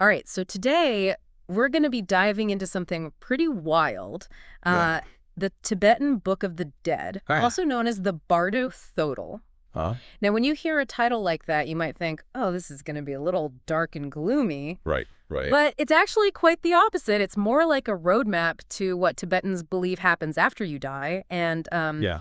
All right, so today we're going to be diving into something pretty wild. Yeah. Uh, the Tibetan Book of the Dead, Ah. also known as the Bardo Thodol. Huh? Now, when you hear a title like that, you might think, oh, this is going to be a little dark and gloomy. Right, right. But it's actually quite the opposite. It's more like a roadmap to what Tibetans believe happens after you die. And Yeah.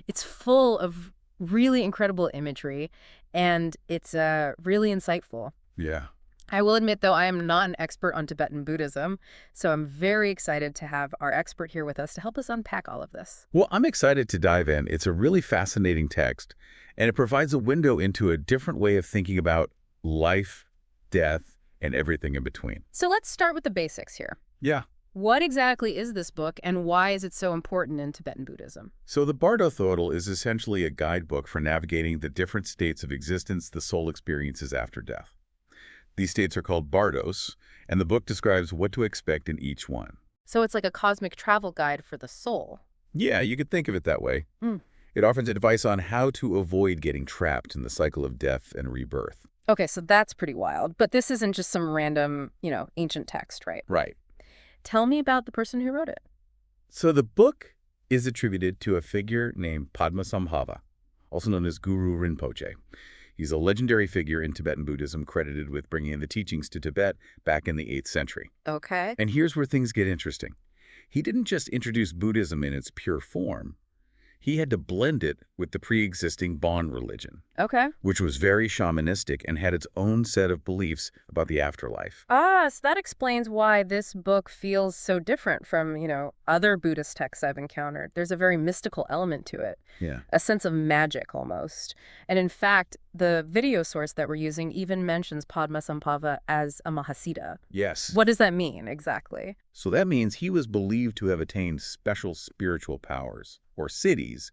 it's full of really incredible imagery, and it's really insightful. Yeah. I will admit, though, I am not an expert on Tibetan Buddhism, so I'm very excited to have our expert here with us to help us unpack all of this. Well, I'm excited to dive in. It's a really fascinating text, and it provides a window into a different way of thinking about life, death, and everything in between. So let's start with the basics here. Yeah. What exactly is this book, and why is it so important in Tibetan Buddhism? So the Bardo Thodol is essentially a guidebook for navigating the different states of existence the soul experiences after death. These states are called bardos, and the book describes what to expect in each one. So it's like a cosmic travel guide for the soul. Yeah, you could think of it that way. Hmm. It offers advice on how to avoid getting trapped in the cycle of death and rebirth. Okay, so that's pretty wild. But this isn't just some random, ancient text, right? Right. Tell me about the person who wrote it. So the book is attributed to a figure named Padmasambhava, also known as Guru Rinpoche. He's a legendary figure in Tibetan Buddhism credited with bringing the teachings to Tibet back in the 8th century. Okay. And here's where things get interesting. He didn't just introduce Buddhism in its pure form. He had to blend it with the pre-existing Bon religion, Okay. which was very shamanistic and had its own set of beliefs about the afterlife. Ah, so that explains why this book feels so different from, other Buddhist texts I've encountered. There's a very mystical element to it, Yeah. a sense of magic almost. And in fact, the video source that we're using even mentions Padmasambhava as a Mahasiddha. Yes. What does that mean exactly? So that means he was believed to have attained special spiritual powers, or siddhis,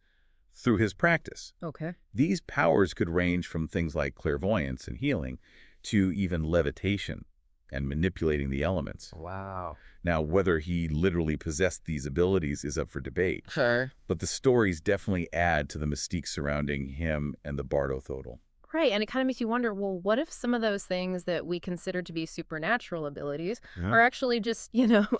through his practice. Okay. These powers could range from things like clairvoyance and healing to even levitation and manipulating the elements. Wow. Now, whether he literally possessed these abilities is up for debate, Sure. but the stories definitely add to the mystique surrounding him and the Bardo Thodol. Right, and it kind of makes you wonder, well, what if some of those things that we consider to be supernatural abilities Yeah. are actually just,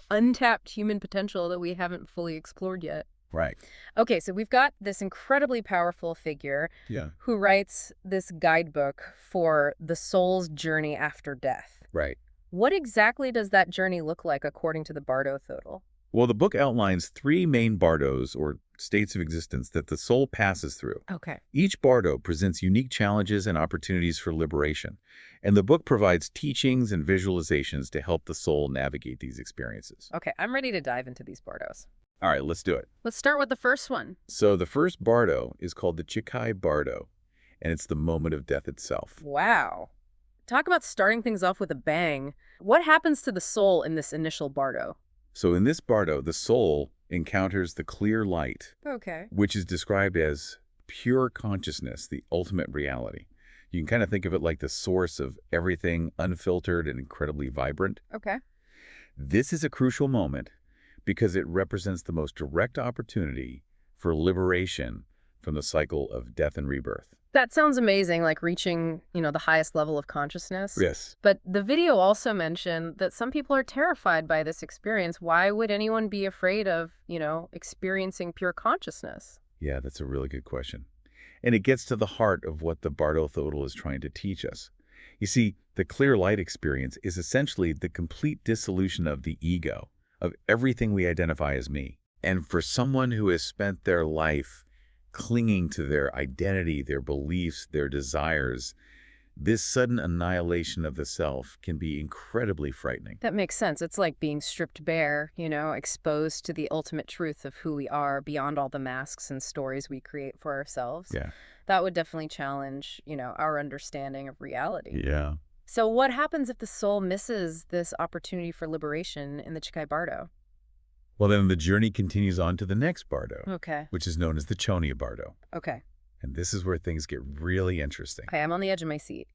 untapped human potential that we haven't fully explored yet? Right. Okay, so we've got this incredibly powerful figure Yeah. who writes this guidebook for the soul's journey after death. Right. What exactly does that journey look like according to the Bardo Thodol? Well, the book outlines 3 main bardos, or states of existence, that the soul passes through. Okay. Each bardo presents unique challenges and opportunities for liberation, and the book provides teachings and visualizations to help the soul navigate these experiences. Okay, I'm ready to dive into these Bardos. All right, let's do it. Let's start with the first one. So the first bardo is called the Chikhai bardo, and it's the moment of death itself. Wow. Talk about starting things off with a bang. What happens to the soul in this initial Bardo? So in this bardo, the soul encounters the clear light, Okay. which is described as pure consciousness, the ultimate reality. You can kind of think of it like the source of everything, unfiltered and incredibly vibrant. Okay. This is a crucial moment because it represents the most direct opportunity for liberation from the cycle of death and rebirth. That sounds amazing, like reaching, the highest level of consciousness. Yes. But the video also mentioned that some people are terrified by this experience. Why would anyone be afraid of, experiencing pure consciousness? Yeah, that's a really good question. And it gets to the heart of what the Bardo Thodol is trying to teach us. You see, the clear light experience is essentially the complete dissolution of the ego, of everything we identify as me. And for someone who has spent their life clinging to their identity, their beliefs, their desires, this sudden annihilation of the self can be incredibly frightening. That makes sense. It's like being stripped bare, exposed to the ultimate truth of who we are beyond all the masks and stories we create for ourselves. Yeah. That would definitely challenge, our understanding of reality. Yeah. So what happens if the soul misses this opportunity for liberation in the Chikhai Bardo? Well, then the journey continues on to the next bardo, Okay. which is known as the Chonyid bardo. Okay. And this is where things get really interesting. Okay, I'm on the edge of my seat.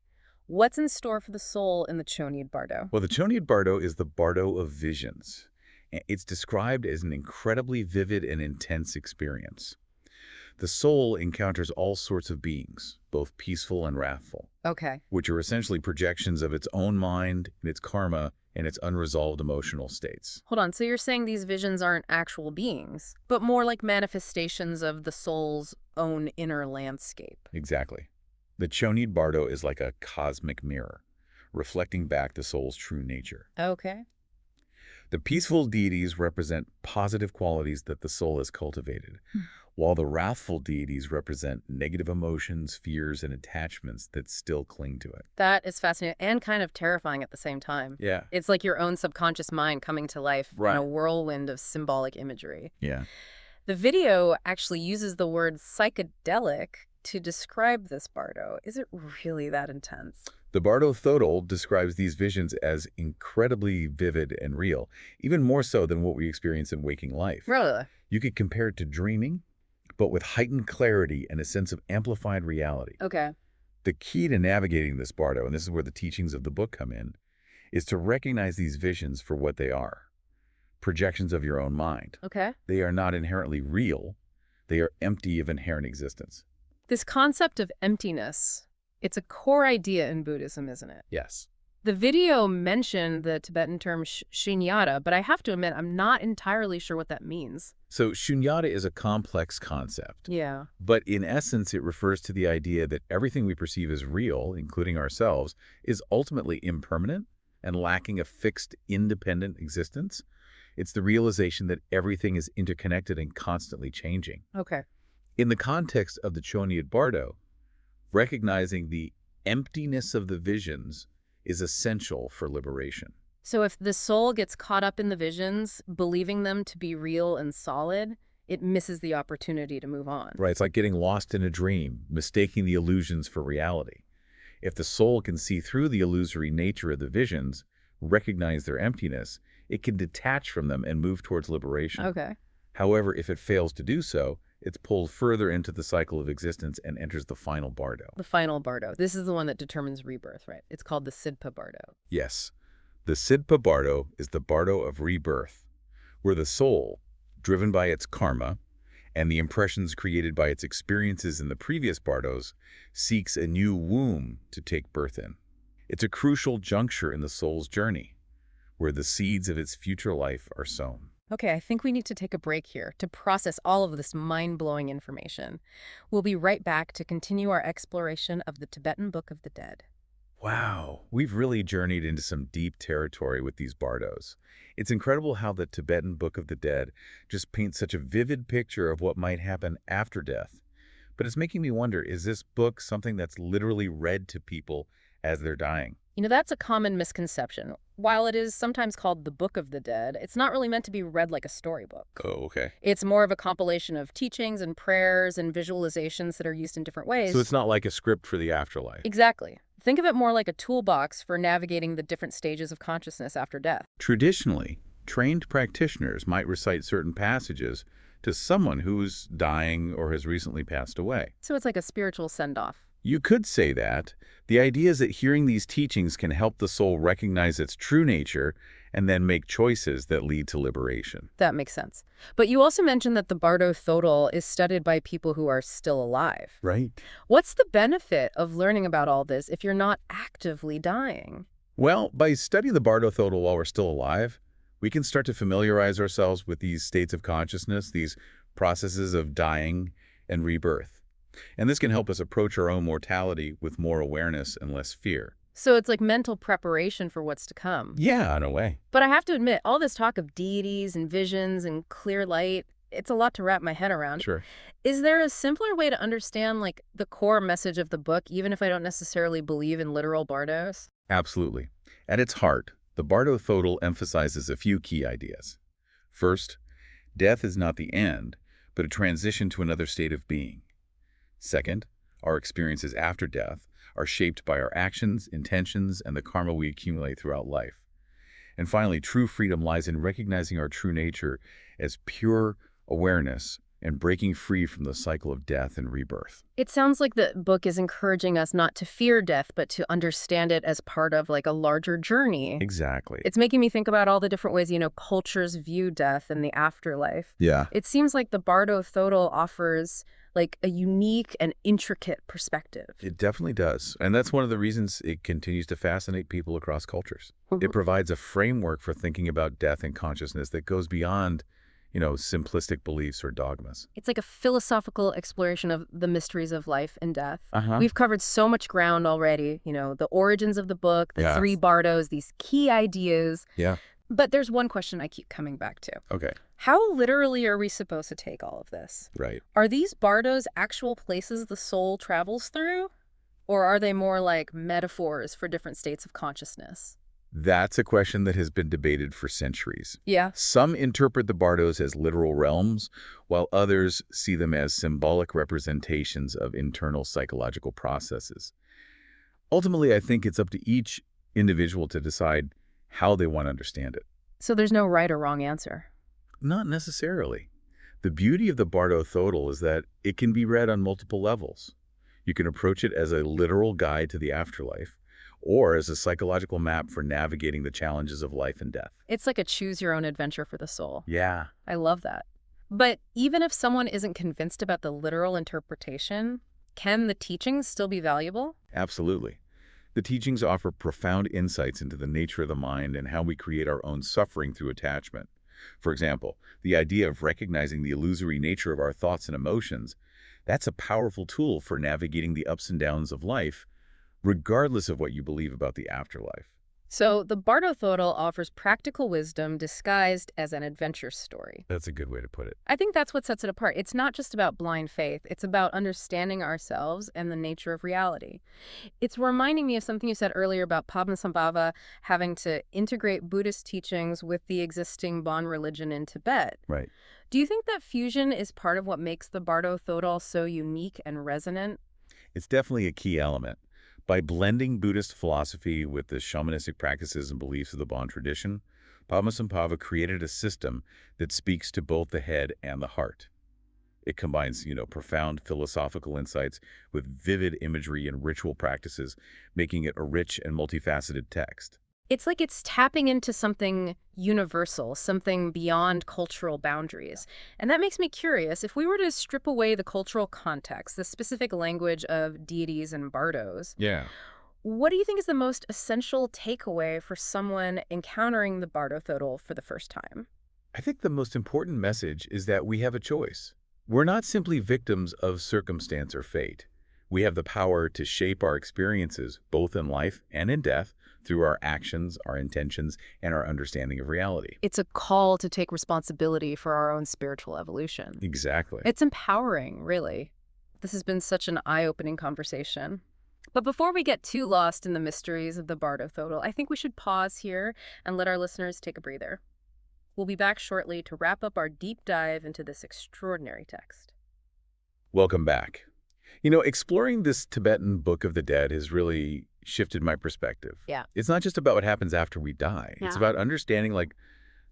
What's in store for the soul in the Chonyid Bardo? Well, the Chonyid bardo is the bardo of visions. It's described as an incredibly vivid and intense experience. The soul encounters all sorts of beings, both peaceful and wrathful, Okay. which are essentially projections of its own mind and its karma and its unresolved emotional states. Hold on, so you're saying these visions aren't actual beings, but more like manifestations of the soul's own inner landscape. Exactly. The Chonyid Bardo is like a cosmic mirror, reflecting back the soul's true nature. Okay. The peaceful deities represent positive qualities that the soul has cultivated, while the wrathful deities represent negative emotions, fears, and attachments that still cling to it. That is fascinating and kind of terrifying at the same time. Yeah. It's like your own subconscious mind coming to life in Right. a whirlwind of symbolic imagery. Yeah. The video actually uses the word psychedelic to describe this Bardo. Is it really that intense? The Bardo Thodol describes these visions as incredibly vivid and real, even more so than what we experience in waking life. Really? You could compare it to dreaming, but with heightened clarity and a sense of amplified reality. Okay. The key to navigating this Bardo, and this is where the teachings of the book come in, is to recognize these visions for what they are. Projections of your own mind. Okay. They are not inherently real. They are empty of inherent existence. This concept of emptiness, it's a core idea in Buddhism, isn't it? Yes. The video mentioned the Tibetan term shunyata, but I have to admit I'm not entirely sure what that means. So shunyata is a complex concept, Yeah. but in essence it refers to the idea that everything we perceive as real, including ourselves, is ultimately impermanent and lacking a fixed, independent existence. It's the realization that everything is interconnected and constantly changing. Okay. In the context of the Chonyid Bardo, recognizing the emptiness of the visions is essential for liberation. So if the soul gets caught up in the visions, believing them to be real and solid, it misses the opportunity to move on. Right? It's like getting lost in a dream, mistaking the illusions for reality. If the soul can see through the illusory nature of the visions, recognize their emptiness, it can detach from them and move towards liberation. Okay. However, if it fails to do so, it's pulled further into the cycle of existence and enters the final Bardo. The final Bardo. This is the one that determines rebirth, right? It's called the Sidpa Bardo. Yes, the Sidpa Bardo is the Bardo of rebirth, where the soul, driven by its karma and the impressions created by its experiences in the previous Bardos, seeks a new womb to take birth in. It's a crucial juncture in the soul's journey, where the seeds of its future life are sown. Okay, I think we need to take a break here to process all of this mind-blowing information. We'll be right back to continue our exploration of the Tibetan Book of the Dead. Wow, we've really journeyed into some deep territory with these Bardos. It's incredible how the Tibetan Book of the Dead just paints such a vivid picture of what might happen after death. But it's making me wonder, is this book something that's literally read to people as they're dying? You know, that's a common misconception. While it is sometimes called the Book of the Dead, it's not really meant to be read like a storybook. Oh, okay. It's more of a compilation of teachings and prayers and visualizations that are used in different ways. So it's not like a script for the afterlife. Exactly. Think of it more like a toolbox for navigating the different stages of consciousness after death. Traditionally, trained practitioners might recite certain passages to someone who's dying or has recently passed away. So it's like a spiritual send-off. You could say that. The idea is that hearing these teachings can help the soul recognize its true nature and then make choices that lead to liberation. That makes sense. But you also mentioned that the Bardo Thodol is studied by people who are still alive. Right. What's the benefit of learning about all this if you're not actively dying? Well, by studying the Bardo Thodol while we're still alive, we can start to familiarize ourselves with these states of consciousness, these processes of dying and rebirth. And this can help us approach our own mortality with more awareness and less fear. So it's like mental preparation for what's to come. Yeah, in a way. But I have to admit, all this talk of deities and visions and clear light, it's a lot to wrap my head around. Sure. Is there a simpler way to understand, like, the core message of the book, even if I don't necessarily believe in literal bardos? Absolutely. At its heart, the Bardo Thodol emphasizes a few key ideas. First, death is not the end, but a transition to another state of being. Second, our experiences after death are shaped by our actions, intentions, and the karma we accumulate throughout life. And finally, true freedom lies in recognizing our true nature as pure awareness and breaking free from the cycle of death and rebirth. It sounds like the book is encouraging us not to fear death, but to understand it as part of, like, a larger journey. Exactly. It's making me think about all the different ways, cultures view death and the afterlife. Yeah. It seems like the Bardo Thodol offers like a unique and intricate perspective. It definitely does. And that's one of the reasons it continues to fascinate people across cultures. It Mhm. provides a framework for thinking about death and consciousness that goes beyond, simplistic beliefs or dogmas. It's like a philosophical exploration of the mysteries of life and death. Uh-huh. We've covered so much ground already, the origins of the book, the Yeah. three bardos, these key ideas. Yeah. But there's one question I keep coming back to. Okay. How literally are we supposed to take all of this? Right. Are these bardos actual places the soul travels through? Or are they more like metaphors for different states of consciousness? That's a question that has been debated for centuries. Yeah. Some interpret the bardos as literal realms, while others see them as symbolic representations of internal psychological processes. Ultimately, I think it's up to each individual to decide how they want to understand it. So there's no right or wrong answer. Not necessarily. The beauty of the Bardo Thodol is that it can be read on multiple levels. You can approach it as a literal guide to the afterlife, or as a psychological map for navigating the challenges of life and death. It's like a choose your own adventure for the soul. Yeah. I love that. But even if someone isn't convinced about the literal interpretation, can the teachings still be valuable? Absolutely. The teachings offer profound insights into the nature of the mind and how we create our own suffering through attachment. For example, the idea of recognizing the illusory nature of our thoughts and emotions, that's a powerful tool for navigating the ups and downs of life, regardless of what you believe about the afterlife. So the Bardo Thodol offers practical wisdom disguised as an adventure story. That's a good way to put it. I think that's what sets it apart. It's not just about blind faith. It's about understanding ourselves and the nature of reality. It's reminding me of something you said earlier about Padmasambhava having to integrate Buddhist teachings with the existing Bon religion in Tibet. Right. Do you think that fusion is part of what makes the Bardo Thodol so unique and resonant? It's definitely a key element. By blending Buddhist philosophy with the shamanistic practices and beliefs of the Bon tradition, Padmasambhava created a system that speaks to both the head and the heart. It combines, profound philosophical insights with vivid imagery and ritual practices, making it a rich and multifaceted text. It's like it's tapping into something universal, something beyond cultural boundaries. And that makes me curious, if we were to strip away the cultural context, the specific language of deities and bardos, Yeah. what do you think is the most essential takeaway for someone encountering the Bardo Thodol for the first time? I think the most important message is that we have a choice. We're not simply victims of circumstance or fate. We have the power to shape our experiences, both in life and in death, through our actions, our intentions, and our understanding of reality. It's a call to take responsibility for our own spiritual evolution. Exactly. It's empowering, really. This has been such an eye-opening conversation. But before we get too lost in the mysteries of the Bardo Thodol, I think we should pause here and let our listeners take a breather. We'll be back shortly to wrap up our deep dive into this extraordinary text. Welcome back. Exploring this Tibetan Book of the Dead has really shifted my perspective. Yeah. It's not just about what happens after we die. It's Yeah. about understanding,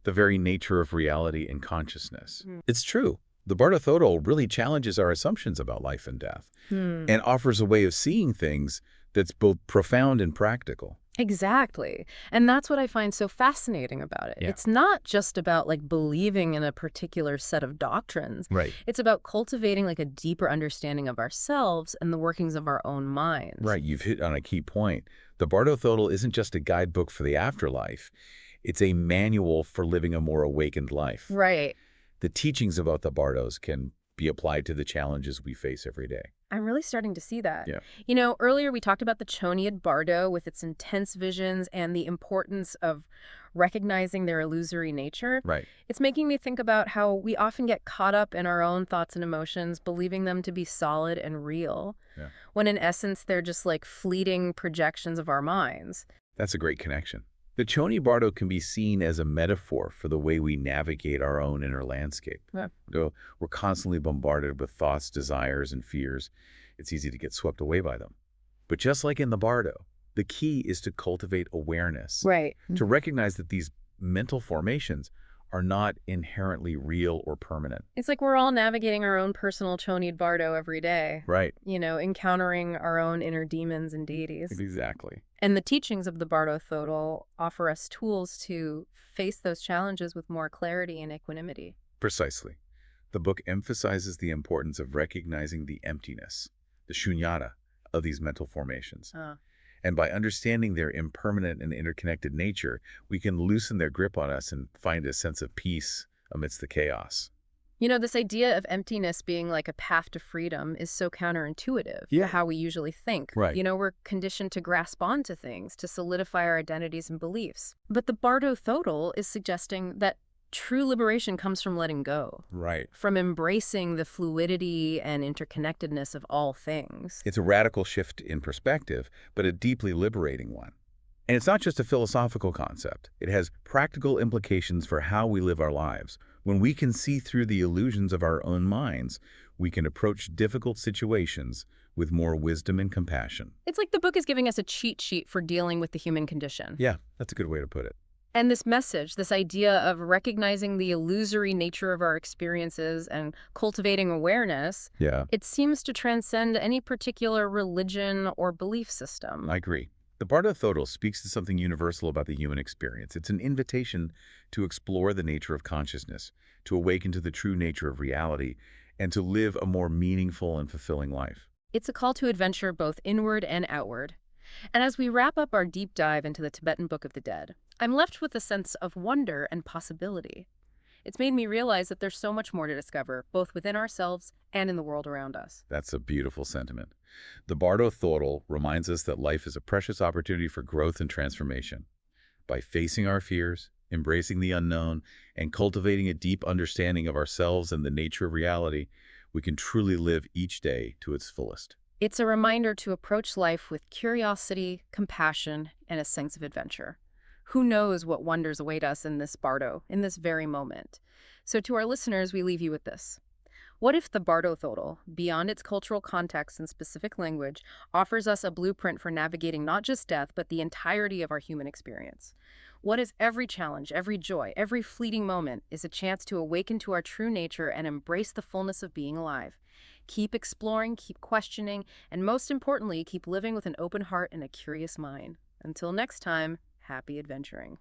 the very nature of reality and consciousness. Mm. It's true. The Bardo Thodol really challenges our assumptions about life and death and offers a way of seeing things that's both profound and practical. Exactly. And that's what I find so fascinating about it. Yeah. It's not just about believing in a particular set of doctrines. Right. It's about cultivating a deeper understanding of ourselves and the workings of our own minds. Right. You've hit on a key point. The Bardo Thodol isn't just a guidebook for the afterlife. It's a manual for living a more awakened life. Right. The teachings about the Bardos can be applied to the challenges we face every day. I'm really starting to see that. Yeah. Earlier we talked about the Chonyid Bardo with its intense visions and the importance of recognizing their illusory nature. Right. It's making me think about how we often get caught up in our own thoughts and emotions, believing them to be solid and real, Yeah. when in essence they're just fleeting projections of our minds. That's a great connection. The Choni Bardo can be seen as a metaphor for the way we navigate our own inner landscape. Yeah. We're constantly bombarded with thoughts, desires, and fears. It's easy to get swept away by them. But just like in the Bardo, the key is to cultivate awareness, Right. to recognize that these mental formations are not inherently real or permanent. It's like we're all navigating our own personal Chonyid Bardo every day. Right. Encountering our own inner demons and deities. Exactly. And the teachings of the Bardo Thodol offer us tools to face those challenges with more clarity and equanimity. Precisely. The book emphasizes the importance of recognizing the emptiness, the shunyata, of these mental formations. Uh, And by understanding their impermanent and interconnected nature, we can loosen their grip on us and find a sense of peace amidst the chaos. this idea of emptiness being like a path to freedom is so counterintuitive to Yeah. how we usually think. Right. We're conditioned to grasp onto things, to solidify our identities and beliefs. But the Bardo Thodol is suggesting that true liberation comes from letting go, Right. from embracing the fluidity and interconnectedness of all things. It's a radical shift in perspective, but a deeply liberating one. And it's not just a philosophical concept. It has practical implications for how we live our lives. When we can see through the illusions of our own minds, we can approach difficult situations with more wisdom and compassion. It's like the book is giving us a cheat sheet for dealing with the human condition. Yeah, that's a good way to put it. And this message, this idea of recognizing the illusory nature of our experiences and cultivating awareness, Yeah, it seems to transcend any particular religion or belief system. I agree. The Bardo Thodol speaks to something universal about the human experience. It's an invitation to explore the nature of consciousness, to awaken to the true nature of reality, and to live a more meaningful and fulfilling life. It's a call to adventure both inward and outward. And as we wrap up our deep dive into the Tibetan Book of the Dead, I'm left with a sense of wonder and possibility. It's made me realize that there's so much more to discover, both within ourselves and in the world around us. That's a beautiful sentiment. The Bardo Thodol reminds us that life is a precious opportunity for growth and transformation. By facing our fears, embracing the unknown, and cultivating a deep understanding of ourselves and the nature of reality, we can truly live each day to its fullest. It's a reminder to approach life with curiosity, compassion, and a sense of adventure. Who knows what wonders await us in this Bardo, in this very moment? So to our listeners, we leave you with this. What if the Bardo Thodol, beyond its cultural context and specific language, offers us a blueprint for navigating not just death, but the entirety of our human experience? What if every challenge, every joy, every fleeting moment is a chance to awaken to our true nature and embrace the fullness of being alive? Keep exploring, keep questioning, and most importantly, keep living with an open heart and a curious mind. Until next time, happy adventuring.